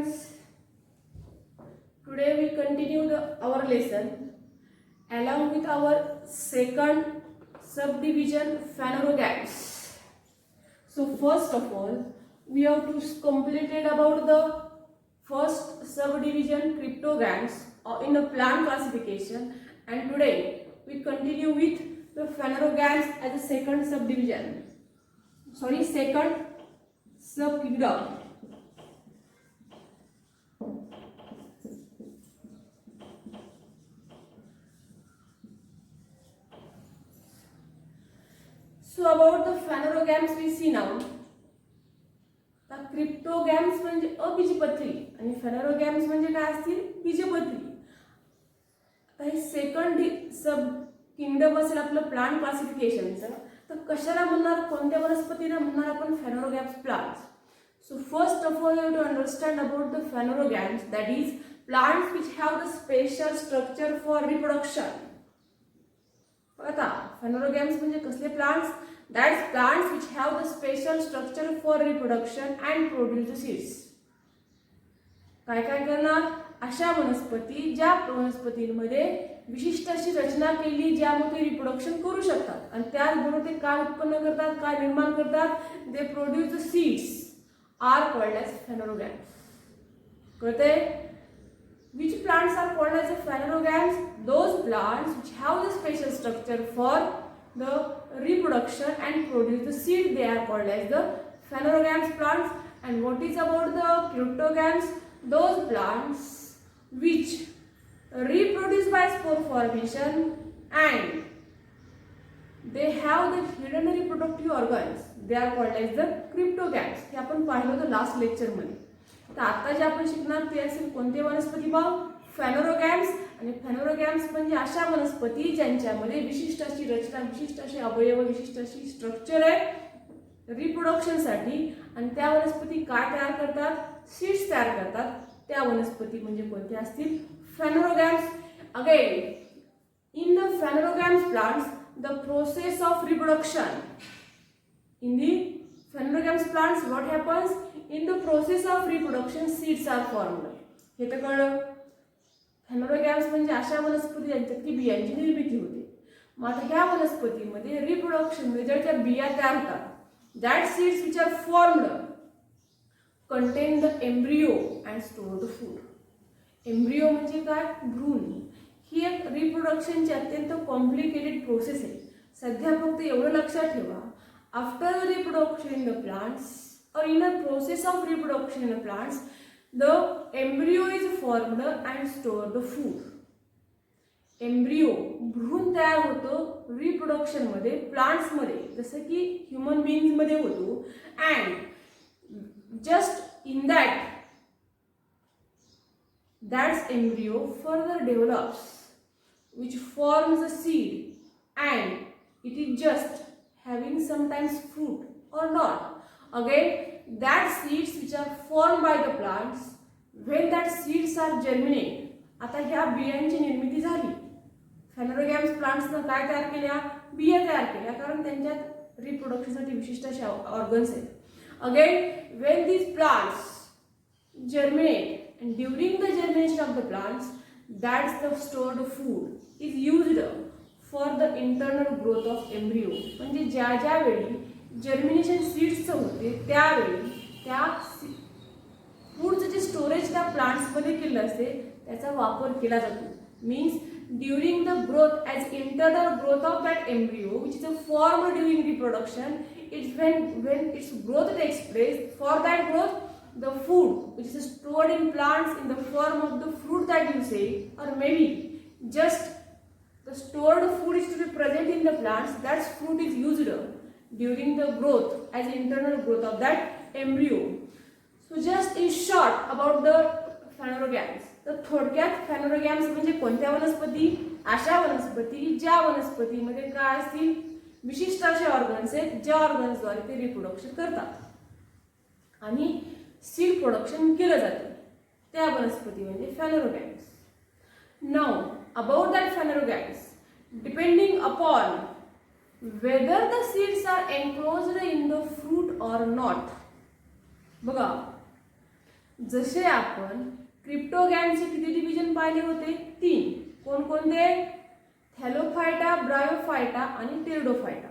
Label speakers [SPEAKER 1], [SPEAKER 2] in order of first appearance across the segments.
[SPEAKER 1] students, today we continue our lesson along with our second subdivision phanerogams. So first of all, we have to completed about the first subdivision cryptogams in a plant classification, and today we continue with the phanerogams as a second subdivision. Second subkingdom. So about the phanerogams we see now. The cryptogams म्हणजे अबीजपत्री आणि phanerogams म्हणजे काय असतील बीजपत्री. आता हे second सब kingdom असेल आपलं प्लांट क्लासिफिकेशनचं, तर कशाला म्हणणार, कोणत्या वनस्पतीला म्हणणार आपण phanerogams plants. So first of all you have to understand about the phanerogams, that is plants which have the special structure for reproduction. आता phanerogams म्हणजे कसले plants? That's plants which have the special structure for reproduction and produce the seeds. काय काय करणार, अशा वनस्पती ज्या वनस्पतींमध्ये विशिष्ट अशी रचना केली ज्यामध्ये रिप्रोडक्शन करू शकतात आणि त्याचबरोबर ते काय उत्पन्न करतात, काय निर्माण करतात, they produce the seeds are called as phanerogams. कळते? Which plants are called as phanerogams? Those plants which have the special structure for the reproduction and produce the seed, they are called as the phanerogams plants. And what is about the cryptogams? Those plants which reproduce by spore formation and they have the hidden reproductive organs, they are called as the cryptogams. हे आपण पाहिलं होतं last lecture मध्ये. तर आता जे आपण शिकणार ते असेल कोणते वनस्पती भाव, phanerogams. आणि phanerogams म्हणजे अशा वनस्पती ज्यांच्यामध्ये विशिष्ट अशी रचना, विशिष्ट असे अवयव, विशिष्ट अशी स्ट्रक्चर आहे रिप्रोडक्शन साठी, आणि त्या वनस्पती काय तयार करतात, सीड्स तयार करतात. त्या वनस्पती म्हणजे कोणत्या असतील, phanerogams. Again in the phanerogams plants the process of reproduction, in the phanerogams plants what happens, in the process of reproduction seeds are formed. हे तर कळलं. phanerogams म्हणजे अशा वनस्पती ज्यांच्यात की बियांची निर्मिती होते. मग आता ह्या वनस्पतीमध्ये रिप्रोडक्शन मध्ये ज्या बिया तयार होतात, that seeds which are formed contain the embryo and store the food. Embryo म्हणजे काय, भ्रूण. ही एक रिप्रोडक्शनची अत्यंत कॉम्प्लिकेटेड प्रोसेस आहे. सध्या फक्त एवढं लक्षात ठेवा, after the reproduction in the plants or in a process of reproduction in the plants, the embryo is formed and store the food. Embryo भ्रूण तयार होतो रिप्रोडक्शन मध्ये प्लांट्स मध्ये, जसं की ह्यूमन बीइंग्स मध्ये होतो. And just in that embryo further develops, which forms a seed, and it is just having sometimes fruit or not. Again, that seeds which are formed by the plants, when that seeds are germinate, आता ह्या बियांची निर्मिती झाली. phanerogams plants ने काय तयार केल्या, बिया तयार केल्या, कारण त्यांच्यात रिप्रोडक्शन साठी विशिष्ट असे ऑर्गन्स आहेत. Again, when these plants germinate, and during the germination of the plants, that's the stored food is used for the internal growth of embryo. म्हणजे ज्या ज्या वेळी जर्मिनेशन सीड्स होते त्यावेळी त्या फूडचं जे स्टोरेज त्या प्लांट्स मध्ये केलं असते त्याचा वापर केला जातो. Means during the growth as internal growth of that embryo which is a form during reproduction, it's when its growth takes place, for that growth the food which is stored in plants in the form of the fruit that you say, or maybe just the stored food is to be present in the plants, that fruit is used during the growth as internal growth of that embryo. So just in short about the phanerogams. तर थोडक्यात phanerogams म्हणजे कोणत्या वनस्पती, अशा वनस्पती ज्या वनस्पतीमध्ये काय असतील विशिष्ट असे ऑर्गन्स आहेत ज्या ऑर्गन्सद्वारे ते रिप्रोडक्शन करतात आणि सीड प्रोडक्शन केलं जातं, त्या वनस्पती म्हणजे phanerogams. Now about that phanerogams, depending upon whether the seeds are enclosed in the fruit or not. बघा, जसे आपण क्रिप्टोगॅमचे किती डिव्हिजन पाहिले होते? 3. कोणकोणते? थॅलोफायटा, ब्रायोफायटा आणि टेरिडोफायटा.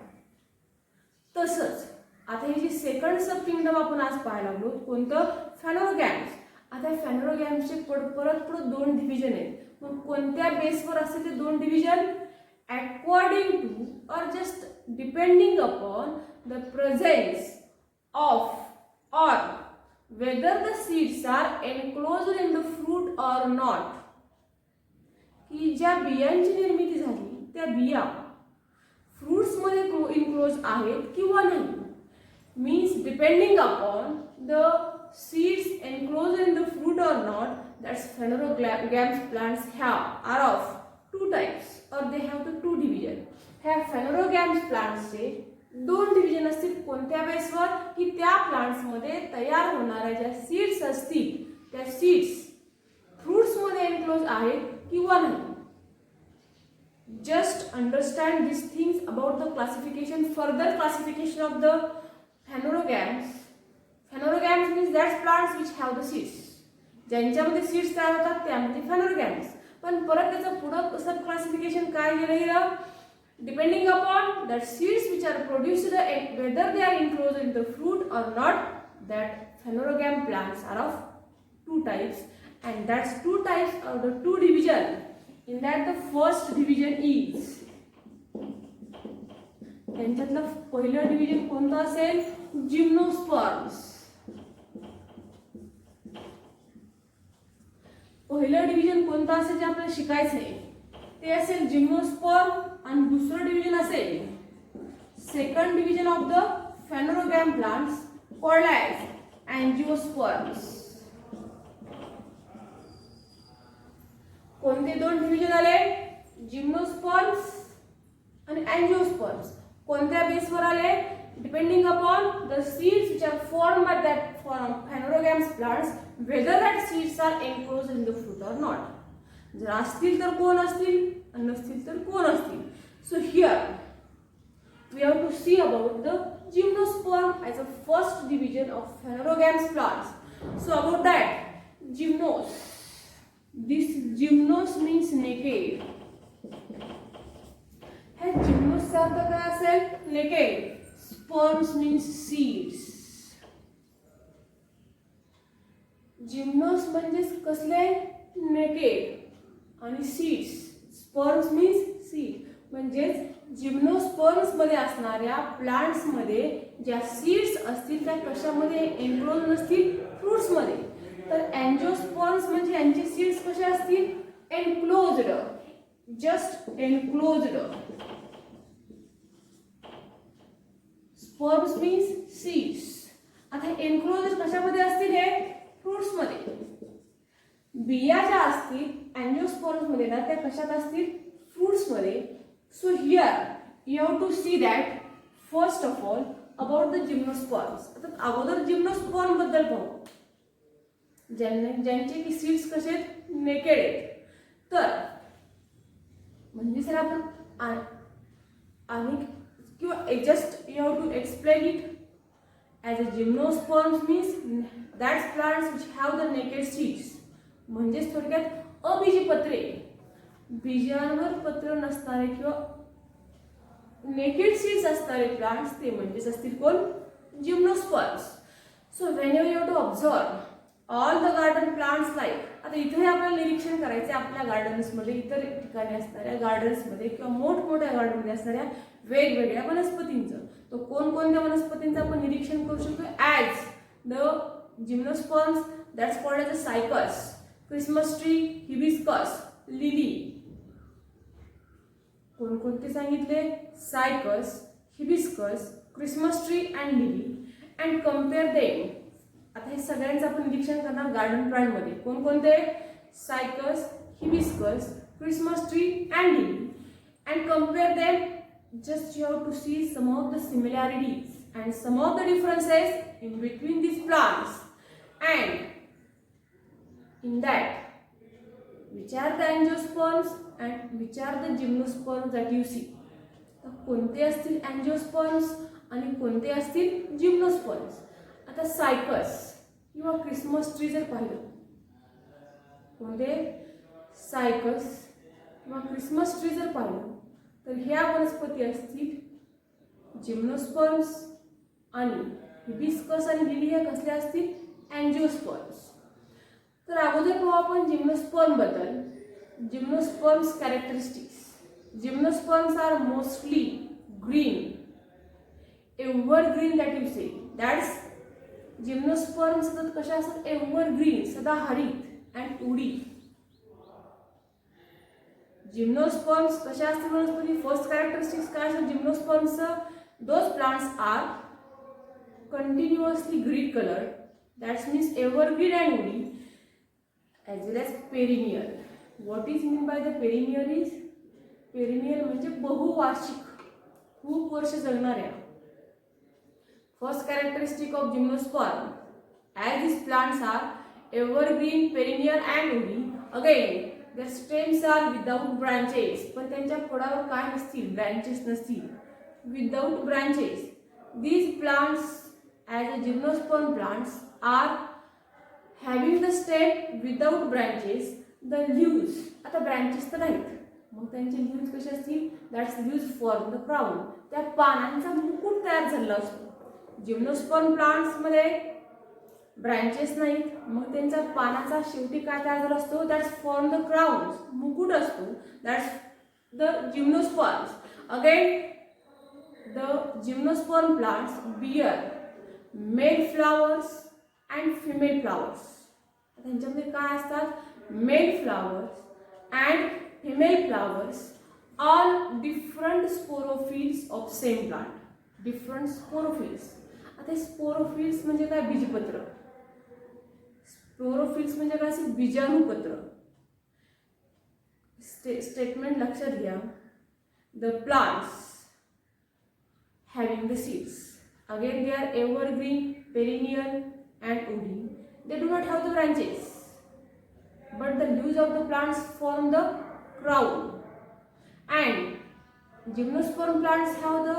[SPEAKER 1] तसंच आता हे जे सेकंड सब किंगडम आपण आज पाहायला लागलो, कोणतं? फॅनोरोगॅम्स. आता फॅनोरोगॅम्सचे परत 2 डिव्हिजन आहेत. मग कोणत्या बेसवर असते ते 2 डिव्हिजन? अकॉर्डिंग टू और just depending upon the presence of और whether the seeds are enclosed in the fruit or not. की ज्या बियांची निर्मिती झाली त्या बिया फ्रूट्स मध्ये इनक्लोज आहेत किंवा नाही. Means depending upon the seeds enclosed in the fruit or not, that's phanerogams plants are of 2 types or they have the 2 division. ह्या phanerogams plants चे 2 डिव्हिजन असतील. कोणत्या बेसवर? की त्या प्लांट्स मध्ये तयार होणाऱ्या ज्या सीड्स असतील त्या सीड्स फ्रूट्स मध्ये एनक्लोज आहेत किंवा नाही. Just understand this things about the classification, further classification of the phanerogams. Phanerogams means that plants which have the seeds. ज्यांच्यामध्ये सीड्स तयार होतात त्यामध्ये phanerogams. पण परत त्याचं पुढं सब क्लासिफिकेशन काय गेलं? Depending upon the seeds which are produced, whether they are enclosed in the fruit or not, that phanerogam plants are of 2 types, and that's 2 types of the 2 division. In that the first division is, त्यांच्यातलं पहिलं division कोणतं असेल? Gymnosperms. पहिलं division कोणतं असेल जे आपल्याला शिकायचं आहे ते असेल जिम्नोस्पर्म. आणि दुसरं डिव्हिजन असेल second division of the phanerogam plants called as angiosperms. कोणते 2 डिव्हिजन आले? जिम्नोस्पर्म्स आणि अँजिओस्पर्म्स. कोणत्या बेसवर आले? Depending upon the seeds which are formed by that phanerogams plants, whether that seeds are enclosed in the fruit or not. जर असतील तर कोण असतील आणि नसतील तर कोण असतील. So here we have to see about the gymnosperm as a first division of phanerogams plants. So about that, gymnos. This gymnos means naked. हे gymnos चा अर्थ काय असेल? naked. Sperms means seeds. gymnos म्हणजे कसले? naked. आणि seeds. Sperms means seed. म्हणजेच gymnosperms मध्ये असणाऱ्या प्लांट्स मध्ये ज्या सीड्स असतील त्या कशामध्ये एनक्लोज नसतील? फ्रूट्स मध्ये. तर अँजिओस्पर्म्स म्हणजे यांचे सीड्स कसे असतील? Enclosed. Just enclosed. Sperms means seeds. आता एनक्लोज्ड कशामध्ये असतील? हे फ्रूट्स मध्ये. बिया ज्या असतील अँजिओस्पर्म्स मध्ये ना त्या कशात असतील? फ्रूट्स मध्ये. So here you have to see that first of all about the gymnosperms. आता अगोदर जिम्नोस्पर्म बद्दल पाहू, ज्यांचे की सीड्स कसे आहेत? नेकेड आहेत. तर म्हणजे सर आपण आणि किंवा just you have to explain it as a gymnosperms means that's plants which have the naked seeds. म्हणजेच थोडक्यात अबीजपत्रे, बीजांवर पत्र नसणारे किंवा नेकेड सीड्स असणारे प्लांट्स ते म्हणजेच असतील कोण? Gymnosperms. So when you have to observe all the garden plants like. आता इथे आपल्याला निरीक्षण करायचे आपल्या गार्डन्समध्ये, इतर ठिकाणी असणाऱ्या गार्डन्समध्ये किंवा मोठमोठ्या गार्डनमध्ये असणाऱ्या वेगवेगळ्या वनस्पतींचं. तो कोणकोणत्या वनस्पतींचं आपण निरीक्षण करू शकतो? As the gymnosperms, that's called as a cycas, Christmas tree, hibiscus, lily. कोणकोणते सांगितले? Cycas, hibiscus, Christmas tree and lily. And compare them. आता हे सगळ्यांचं आपण निरीक्षण करणार गार्डन प्लांट मध्ये. कोणकोणते? Cycas, hibiscus, Christmas tree and lily. And compare them. Just you have to see some of the similarities and some of the differences in between these plants. And in that, which are the angiosperms and which are the gymnosperms that you see. तर कोणते असतील अँजिओस्पर्म्स आणि कोणते असतील gymnosperms? आता cycas किंवा Christmas tree जर पाहिलं, कोणते सायकस किंवा क्रिसमस ट्री जर पाहिलं तर ह्या वनस्पती असतील जिम्नोस्पर्म्स आणि हिबिस्कस आणि लिली ह्या कसल्या असतील अँजिओस्पर्म्स. तर अगोदर पाहू आपण जिम्नोस्पर्म बद्दल. Gymnosperms characteristics. Gymnosperms are mostly green, evergreen that you say. That's gymnosperms कशा असतात, एव्हरग्रीन, सदाहरित अँड उडी. जिम्नोस्पर्म्स कशा असतात वनस्पती, फर्स्ट कॅरेक्टरिस्टिक्स काय असतात gymnosperms, those plants are continuously green color, that means evergreen and woody, as well as perennial. What is mean by the perennial is, perennial म्हणजे बहुवार्षिक, खूप वर्ष जगणाऱ्या. First characteristic of gymnosperm, as these plants are evergreen, perennial and woody. Again, their stems are without branches. पण त्यांच्या खोडावर काय नसतील, branches नसतील. Without branches, these plants as a gymnosperm plants are having the stem without branches. The leaves, आता branches तर नाहीत, मग त्यांचे leaves कसे असतील, that's leaves form the crown. त्या पानांचा मुकुट तयार झालेला असतो. जिम्नोस्पर्म प्लांट्स मध्ये ब्रांचेस नाहीत, मग त्यांच्या पानाचा शेवटी काय तयार झाला असतो, that's form the crown, मुकुट असतो. that's the gymnosperms. Again, the gymnosperm plants bear male flowers and female flowers. त्यांच्यामध्ये काय असतात, male flowers and female flowers, all different sporophylls of same plant. Different sporophylls. आता स्पोरोफिल्स म्हणजे काय, बीजपत्र. Sporophylls म्हणजे काय असेल, बीजाणुपत्र. स्टेटमेंट लक्षात घ्या. The plants having the seeds, again they are evergreen, perennial and woody. They do not have the branches, but the leaves of the plants form the crown. And gymnosperm plants have the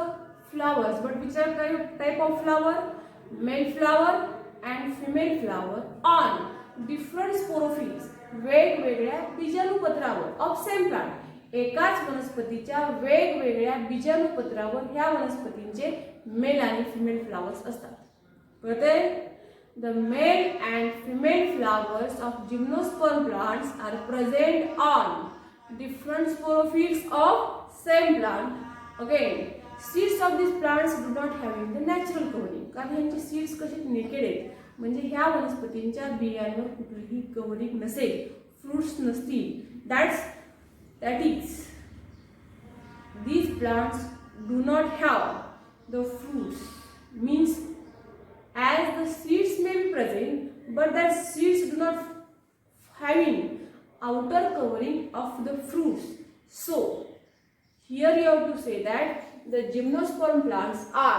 [SPEAKER 1] flowers, but which are type of flower, male flower and female flower on different sporophytes, वेगवेगळ्या बीजाणुपत्रावर of same plant. एकाच वनस्पतीच्या वेगवेगळ्या बीजाणुपत्रावर ह्या वनस्पतींचे mail आणि female flowers असतात. कळते? The male and female flowers of gymnosperm plants are present on different sporophylls of same plant. Again, seeds of this plants do not having the natural covering. कारण ह्यांचे सीड्स कसे naked आहेत, म्हणजे ह्या वनस्पतींच्या बियांवर कुठलीही कव्हरिंग नसेल, फ्रुट्स नसतील. That is, these plants do not have the fruits, means as the seeds may be present, but that seeds do not having outer covering of the fruits. So here you have to say that the gymnosperm plants are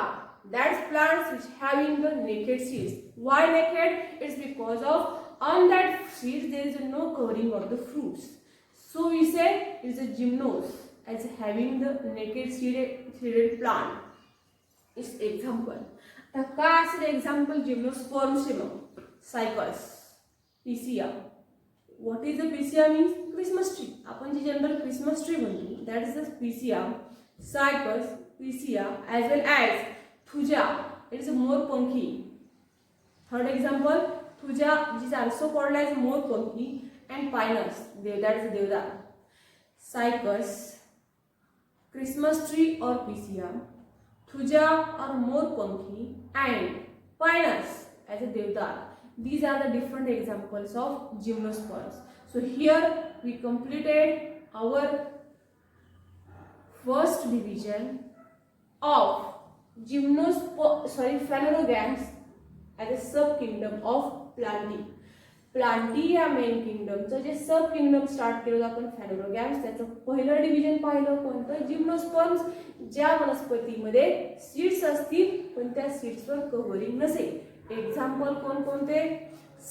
[SPEAKER 1] that plants which having the naked seeds. Why naked? It's because of on that seeds there is no covering of the fruits. So we say it's a gymnos as having the naked seeded plant. It's example. आता काय असेल example जिम्नोस्पर्म्सचे मग, cycas, पिसिया. What is the पिसिया means Christmas tree. आपण जी general Christmas tree म्हणतो that is the पिसिया. Cycas, पिसिया as well as thuja, it is a मोरपंखी. Third example, thuja which is also called as मोरपंखी, and pinus, that is देवदार. Cycas, Christmas tree or Picea, thuja or मोरपंखी, and pinus as a देवदार. These are the different examples of gymnosperms. So here we completed our first division of phanerogams as a subkingdom of Plantae. Plantae या main किंगडमचं जे सब kingdom start केलं आपण फॅनोरोगॅम्स, त्याचं पहिलं division पाहिलं कोणतं, gymnosperms. ज्या वनस्पतीमध्ये सीड्स असतील पण त्या सीड्सवर कव्हरिंग नसेल. एक्झाम्पल कोणकोणते,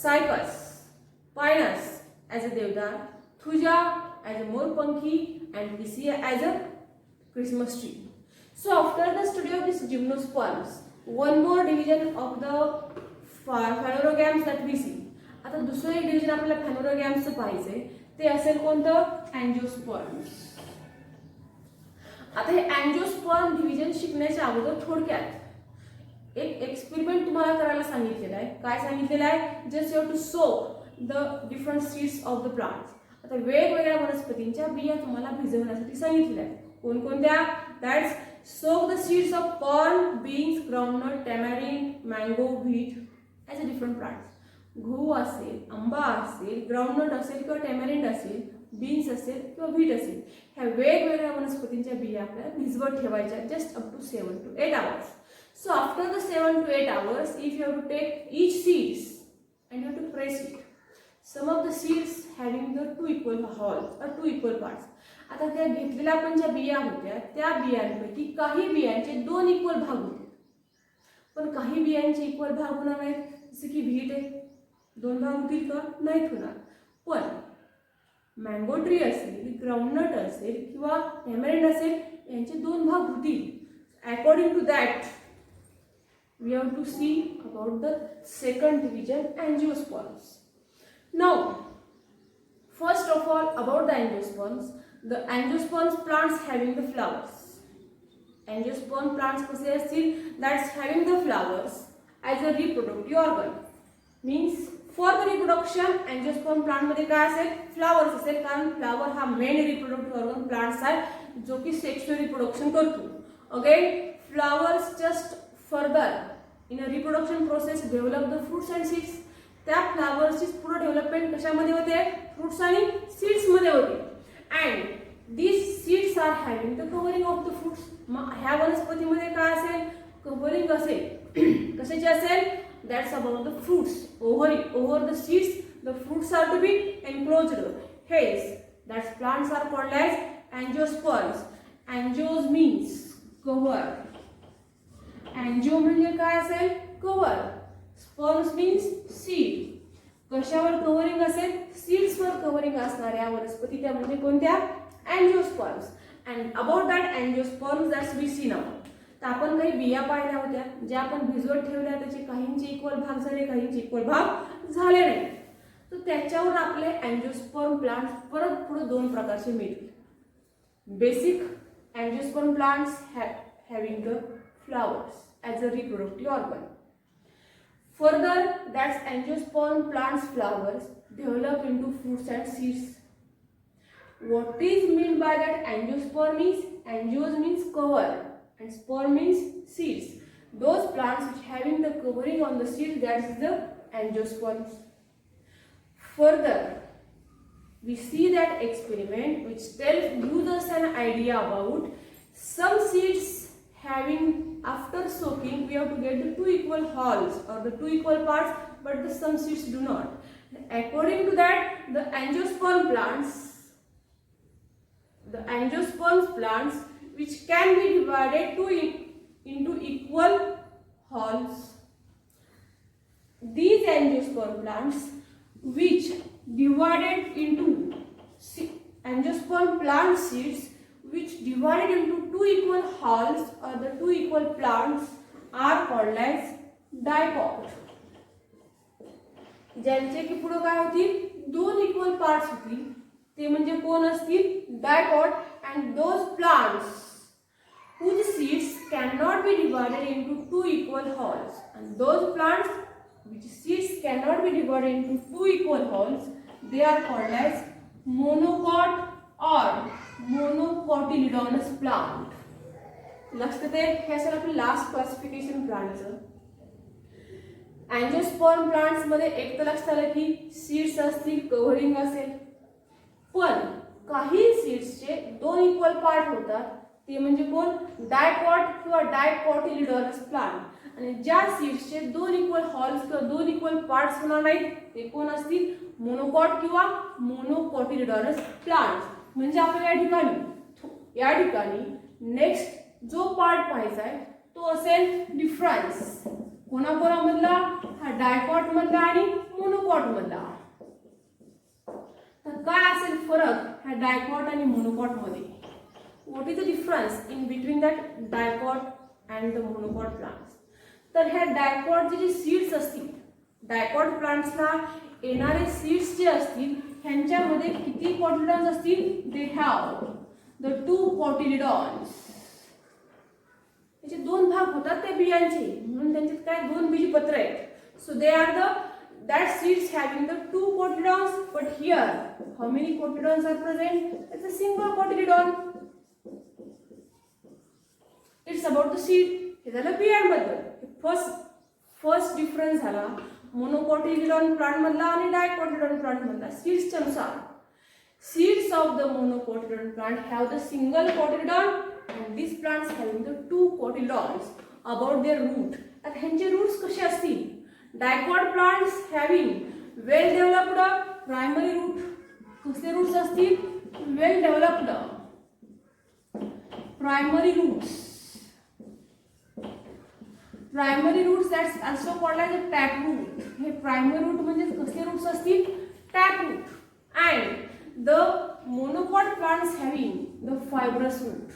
[SPEAKER 1] सायकस, पायनस ॲज अ देवदार, थुजा ॲज अ मोरपंखी and picea as a Christmas tree. So after the study of this gymnosperms, one more division of the phanerogams that we see. आता दुसरं एक division आपल्याला फॅनोरोगॅम्सचं पाहायचंय, ते असेल कोणतं? अँजिओस्पर्म्स. आता हे अँजिओस्पर्म डिव्हिजन शिकण्याच्या अगोदर थोडक्यात एक एक्सपेरिमेंट तुम्हाला करायला सांगितलेला आहे. काय सांगितलेलं आहे? Just you have to soak the different seeds of the plants. आता वेगवेगळ्या वनस्पतींच्या बिया तुम्हाला भिजवण्यासाठी सांगितलेल्या आहेत. कोणकोणत्या? That's soak the seeds of corn, beans, groundnut, tamarind, mango, wheat as a different plants. गहू असेल, आंबा असेल, ग्राउंडनट असेल किंवा टॅमॅरिंड असेल, बीन्स असेल किंवा व्हीट असेल, ह्या वेगवेगळ्या वनस्पतींच्या बिया आपल्याला भिजवत ठेवायच्या just up to 7 to 8 hours. So after the 7 to 8 hours, if you have to take each seeds and you have to press it, some of the seeds having the two equal halves or two equal parts. आता त्या घेतलेल्या आपण ज्या बिया होत्या त्या बियांपैकी काही बियांचे 2 इक्वल भाग होते, पण काही बियांचे इक्वल भाग होणार नाहीत. जसे की व्हीट आहे, 2 भाग होतील का? नाहीत होणार. पण मँगो ट्री असेल, ग्राउंडनट असेल किंवा टॅमॅरिंड असेल, यांचे 2 भाग होतील. According to that we have to see about the second division, angiosperms. Now, first of all, about the angiosperms plants having the flowers. Angiosperm plants कसे असतील? That's having the flowers as a reproductive organ. Means for the reproduction, angiosperm plant मध्ये काय असेल? Flowers असेल, कारण flower हा main reproductive organ plants आहे जो की सेक्शुअल रिप्रोडक्शन करतो. Okay, flowers just further in a reproduction process develop the fruits and seeds. त्या फ्लावर्सची पूर्ण डेव्हलपमेंट कशामध्ये होते? फ्रुट्स आणि सीड्स मध्ये होते. And these seeds are having the covering of the fruits. मग ह्या वनस्पतीमध्ये काय असेल? कव्हरिंग असेल. कशाचे असेल? That's about the fruits. Over the seeds, the fruits are to be enclosed. Hence, that plants are called as angiosperms. Angios means cover. Angio म्हणजे काय असेल? कव्हर. Sperms means seed. कशावर कव्हरिंग असेल? सीड्सवर कव्हरिंग असणाऱ्या वनस्पती त्या म्हणजे कोणत्या? Angiosperms. And about that angiosperms that's we see now. तर आपण काही बिया पाहिल्या होत्या ज्या आपण भिजवत ठेवल्या, त्याचे काहींचे इक्वल भाग झाले, काहींचे इक्वल भाग झाले नाही. तर त्याच्यावर आपले अँजिओस्पर्म प्लांट्स परत पुढे 2 प्रकारचे मिळतील. Basic angiosperm plants having the flowers as a reproductive organ. Further, that angiosperm plants flowers develop into fruits and seeds. What is meant by that? Angiosperm is, angios means cover and sperm means seeds. Those plants which having the covering on the seeds, that is the angiosperms. Further, we see that experiment which gives us an idea about some seeds having, after soaking, we have to get the 2 equal halves or the 2 equal parts, but the some seeds do not. According to that, the angiosperm plants which can be divided into equal halves. These angiosperm plants which divided into angiosperm plant seeds which divided into 2 equal halves or the 2 equal plants are called as dipot. ज्यांचे की पुढे काय होतील? 2 equal parts होतील, ते म्हणजे कोण असतील? Dicot. And those plants whose seeds cannot be divided into 2 equal halves, and those plants which seeds cannot be divided into 2 equal halves, they are called as monocot or monocotyledonous plant. लक्षात आहे? हे असेल आपलं last classification प्लांटचं. Angiosperm plants मध्ये एक तर लक्षात आलं की सीड्स असतील, कव्हरिंग असेल, पण काही सीड्सचे 2 इक्वल पार्ट होतात, ते म्हणजे कोण? डायपॉट किंवा डायकोटिलिडोनस प्लांट. आणि ज्या सीड्सचे 2 इक्वल हॉल्स किंवा 2 इक्वल पार्ट्स होणार नाहीत, ते कोण असतील? मोनोकॉट किंवा मोनोकोटिलिडोनस प्लांट. म्हणजे आपल्याला या ठिकाणी नेक्स्ट जो पार्ट पाहायचा आहे तो असेल डिफरन्स. कोणाकोणामधला? हा डायकॉट मधला आणि मोनोकॉट मधला. तर काय असेल फरक ह्या डायकॉट आणि मोनोकॉट मध्ये? What is the difference in between that dicot and the monocot plants? तर ह्या डायकॉटचे जे सीड्स असतील डायकॉट प्लांट्सला येणारे सीड्स जे असतील ह्यांच्यामध्ये किती कॉटिलिडॉन्स असतील? They have the 2 cotyledons. याचे 2 भाग होतात त्या बियांचे, म्हणून त्यांच्यात काय 2 बीजपत्र आहेत. So they are the that seeds having the 2 cotyledons, but here how many cotyledons are present? It's a single cotyledon. It's about the seed. हे झालं बियांबद्दल. फर्स्ट डिफरन्स झाला मोनोकोटिलिडॉन प्लांट मधला आणि डायकोटिलिडॉन प्लांट मधला सीड्सच्या नुसार. Seeds of the monocotyledon plant have the single cotyledon and these plants having the 2 cotyledons. About their root. आता ह्यांचे roots कसे असतील? Dicot plants having well developed primary root. कसले रूट्स असतील? Well developed primary roots. Primary roots that's also called as a tap root. हे primary root म्हणजे कसले roots असतील? Tap root. And the monocot plants having the fibrous root.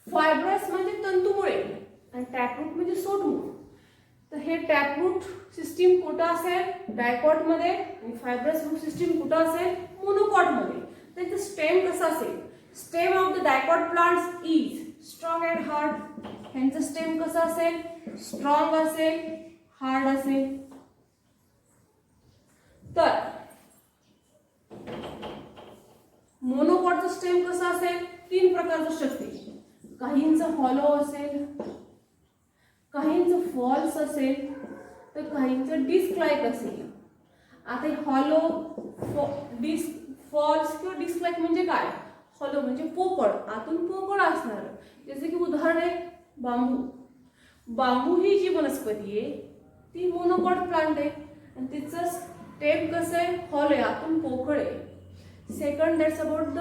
[SPEAKER 1] Fibrous म्हणजे तंतुमुळे आणि टॅपरूट म्हणजे सोटमूळ. तर हे टॅपरूट सिस्टीम कुठं असेल? डायकॉट मध्ये. आणि फायब्रस रूट सिस्टीम कुठं असेल? मोनोकॉट मध्ये. त्याचं स्टेम कसं असेल? Stem of the dicot plants is strong and hard. ह्यांचं स्टेम कसं असेल? स्ट्रॉंग असेल, हार्ड असेल. तर मोनोकॉटचं स्टेम कसं असेल? 3 प्रकारचं असू शकते. काहींचं हॉलो असेल, काहींचं फॉल्स असेल, तर काहींचं डिस्क लाईक असेल. आता हॉलो, फॉल्स किंवा डिस्क लाईक म्हणजे काय? हॉलो म्हणजे पोकळ, आतून पोकळ असणार. जसे की उदाहरण आहे बांबू. बांबू ही जी वनस्पती आहे ती मोनोकॉट प्लांट आहे आणि तिचं स्टेम कसं आहे? हॉलो आहे, आतून पोकळ आहे. Second that's about the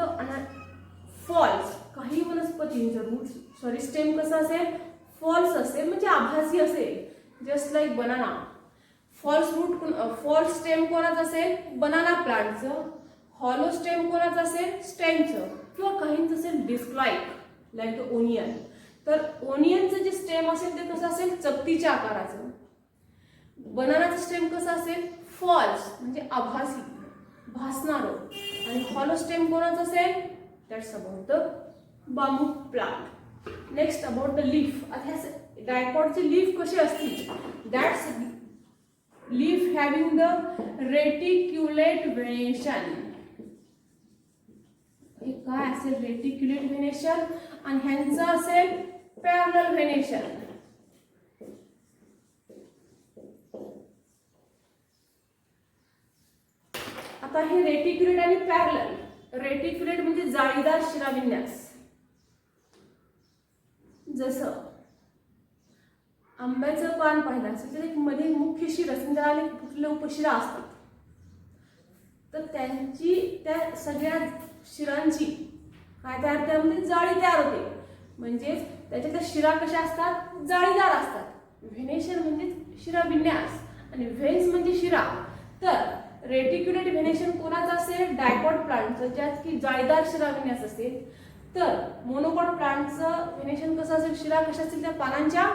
[SPEAKER 1] false. काही वनस्पतींचं रूट स्टेम कसं असेल? फॉल्स असेल म्हणजे आभासी असेल. Just like banana. False stem कोणाचं असेल? बनाना प्लांटचं. हॉलो स्टेम कोणाचं असेल? स्टेमचं. किंवा काहींचं असेल डिस्क लाईक द ओनियन. तर ओनियनचं जे स्टेम असेल ते कसं असेल? चकतीच्या आकाराचं. बनानाचं स्टेम कसं असेल? फॉल्स म्हणजे आभासी, भासणारं. आणि हॉलो स्टेम कोणाचं असेल? That's about the bamboo plant. Next about the leaf. आता डायकॉटचे लीफ कसे असतील? That's leaf having the reticulate venation. हे काय असेल? Reticulate venation. आणि ह्यांचं असेल पॅरलल व्हेनेशन. आता हे रेटिक्युलेट आणि पॅरलल. रेटिक्युलेट म्हणजे जाळीदार शिराविन्यास. जसं आंब्याचं पान पाहिलं असेल तर एक मध्ये मुख्य शिर असेल, त्याला कुठले उपशिरा असतात. तर त्या सगळ्या शिरांची काय तयार? त्यामध्ये जाळी तयार होते. म्हणजेच त्याच्या शिरा कशा असतात? जाळीदार असतात. व्हेनेशन म्हणजे शिराविन्यास आणि व्हेन्स म्हणजे शिरा. तर रेटिक्युलेट व्हेनेशन कोणाचं असेल? डायकॉट प्लांटचं, ज्यात की जाळीदार शिराविन्यास असेल. तर मोनोकॉट प्लांटचं व्हेनेशन कसं असेल? शिरा कशा असतील? त्या पानांच्या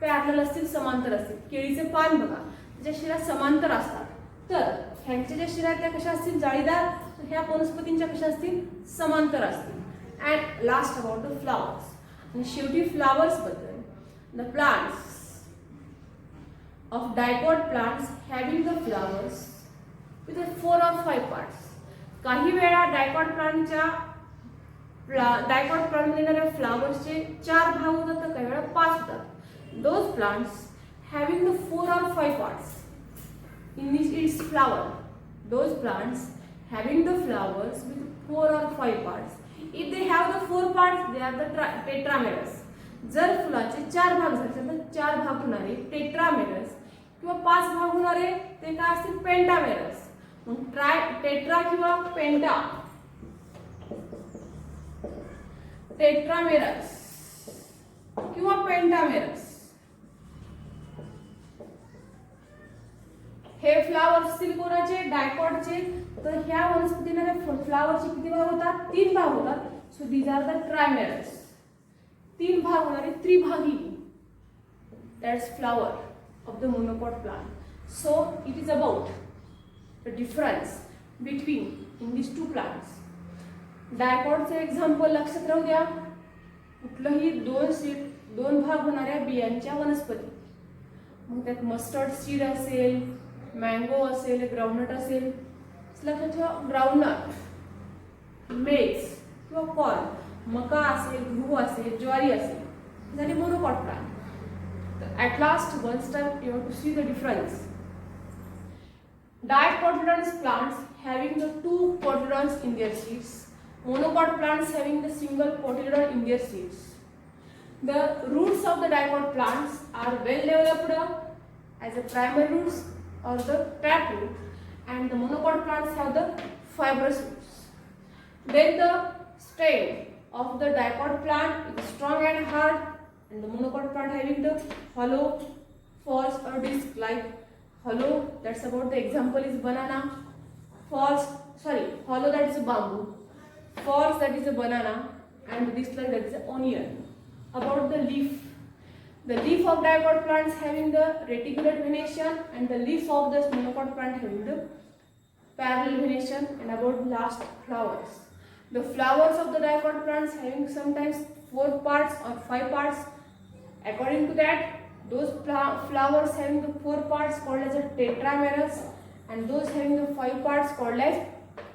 [SPEAKER 1] पॅरलल असतील, समांतर असतील. केळीचे पान बघा, त्याच्या शिरा समांतर असतात. तर ह्यांच्या ज्या शिरा त्या कशा असतील? जाळीदार. ह्या वनस्पतींच्या कशा असतील? समांतर असतील. And last about the flowers. आणि शेवटी फ्लावर्स बद्दल. The plants of dicot plants having the flowers with 4 or 5 parts. काही वेळा डायकॉट प्लांटमध्ये येणाऱ्या फ्लावर्सचे 4 भाग होतात, तर काही वेळा 5 होतात. Those plants having the 4 or 5 parts in its flower. Those plants having the flowers with 4 or 5 parts. If they have the 4 parts they are the tetramerous. जर फुलाचे 4 भाग झाले तर 4 भाग होणारे टेट्रामेरस किंवा 5 भाग होणारे ते काय असतील? पेंटामेरस. टेट्रा किंवा पेंटा. टेट्रामेरस किंवा पेंटामेरस हे फ्लावर्स असतील कोणाचे? डायकॉटचे. तर ह्या वनस्पतीला फ्लावरचे किती भाग होतात? 3 भाग होतात. So these are the trimerous. 3 भाग होणारे त्रिभागी that's flower of the monopod plant. So it is about the difference between in these two plants. डायकॉटचे एक्झाम्पल लक्षात राहू द्या. कुठलंही दोन भाग होणाऱ्या बियांच्या वनस्पती. मग त्यात मस्टर्ड सीड असेल, मँगो असेल, ग्राउंडनट असेल. लक्षात ठेवा, ग्राउंडनट, मेज किंवा कॉर्न, मका असेल, गहू असेल, ज्वारी असेल, झाली monocot plant. At last once time you have to see the difference. Dicotyledonous plants having the two cotyledons in their seeds. Monocot plants having the single cotyledon in their seeds. The roots of the dicot plants are well developed as a primary roots or the tap root, and the monocot plants have the fibrous roots. Then the stem of the dicot plant is strong and hard, and the monocot plant having the hollow, false or disc like hollow. That's about the example is banana. Hollow, that is a bamboo. False, that is a banana, and disc like that is an onion. About the leaf. The leaf of dicot plants having the reticulate venation, and the leaf of the monocot plant having the parallel venation. And about the last, flowers. The flowers of the dicot plants having sometimes 4 parts or 5 parts. According to that, those flowers having the 4 parts called as a tetramerous, and those having the 5 parts called as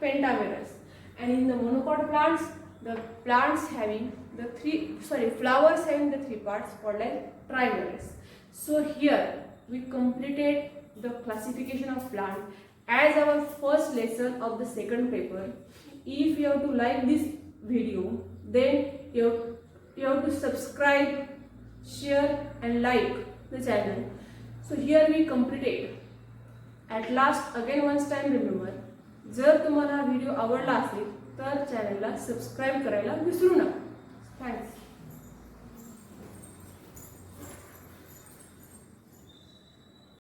[SPEAKER 1] pentamerous. And in the monocot plants, the plants having the flowers having the 3 parts called as trimerous. So here we completed the classification of plant as our first lesson of the second paper. If you have to like this video, then you have to subscribe, share and like the channel. So here we completed. At last again once time remember, जर तुम्हाला video आवडला असेल तर चॅनलला subscribe करायला विसरू नका. Thanks.